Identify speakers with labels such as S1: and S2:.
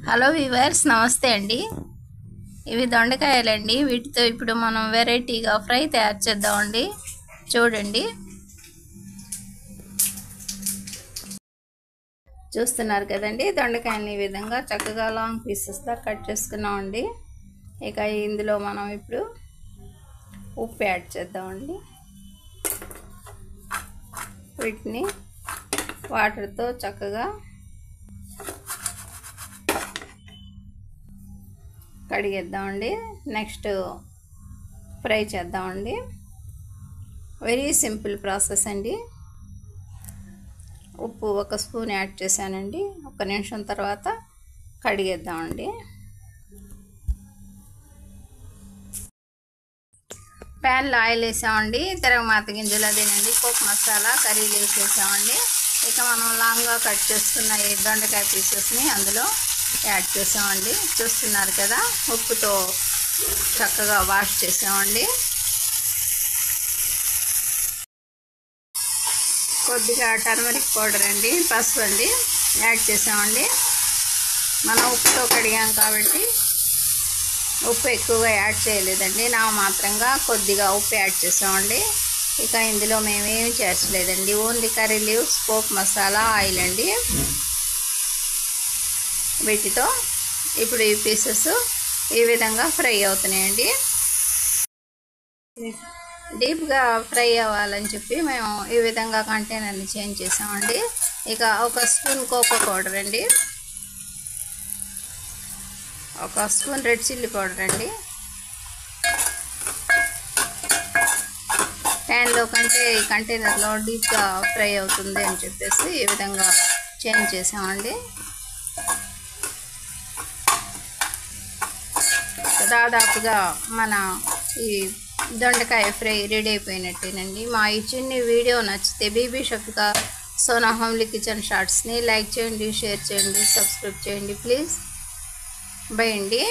S1: Hello viewers, నమస్తే అండి. ఇవి దొండకాయలండి. వీటితో ఇప్పుడు మనం వెరైటీగా ఫ్రై తయారు చేద్దామండి. చూడండి, చూస్తున్నారు కదండి. దొండకాయని ఈ విధంగా చక్కగా లాంగ్ పీసెస్గా కట్ చేసుకున్నామండి. ఇక ఇందులో మనం ఇప్పుడు ఉప్పు యాడ్ చేద్దామండి. వీటిని వాటర్తో చక్కగా కడిగేద్దామండి. నెక్స్ట్ ఫ్రై చేద్దామండి. వెరీ సింపుల్ ప్రాసెస్ అండి. ఉప్పు 1 స్పూన్ యాడ్ చేశానండి. 1 నిమిషం తర్వాత కడిగేద్దామండి. ప్యాన్లో ఆయిల్ వేసామండి. తిరగమాత గింజలు అదేనండి, పోపు మసాలా, కర్రీ లీవ్స్ వేసామండి. ఇక మనం లాంగ్గా కట్ చేసుకున్న ఈ దొండకాయ పీసెస్ని అందులో యాడ్ చేసామండి. చూస్తున్నారు కదా, ఉప్పుతో చక్కగా వాష్ చేసామండి. కొద్దిగా టర్మరిక్ పౌడర్ అండి, పసుపు అండి యాడ్ చేసామండి. మనం ఉప్పుతో కడిగాం కాబట్టి ఉప్పు ఎక్కువగా యాడ్ చేయలేదండి. మాత్రంగా కొద్దిగా ఉప్పు యాడ్ చేసామండి. ఇక ఇందులో మేమేమి చేర్చలేదండి. ఓన్లీ కర్రీ లీవ్స్, పోపు మసాలా, ఆయిల్ అండి. వీటితో ఇప్పుడు ఈ పీసెస్ ఈ విధంగా ఫ్రై అవుతున్నాయండి. డీప్గా ఫ్రై అవ్వాలని చెప్పి మేము ఈ విధంగా కంటైనర్ని చేంజ్ చేసామండి. ఇక 1 స్పూన్ కోకో పౌడర్ అండి, 1 స్పూన్ రెడ్ చిల్లీ పౌడర్ అండి. ప్యాన్లో కంటే ఈ కంటైనర్లో డీప్గా ఫ్రై అవుతుంది అని చెప్పేసి ఈ విధంగా చేంజ్ చేసామండి. దాదాపుగా మన ఈ దొండకాయ ఫ్రై రెడీ అయిపోయినట్టేనండి. మా ఈ చిన్న వీడియో నచ్చితే బీబీ షఫికా సోనా హోమ్లీ కిచెన్ షార్ట్స్ని లైక్ చేయండి, షేర్ చేయండి, సబ్స్క్రైబ్ చేయండి ప్లీజ్. బై అండి.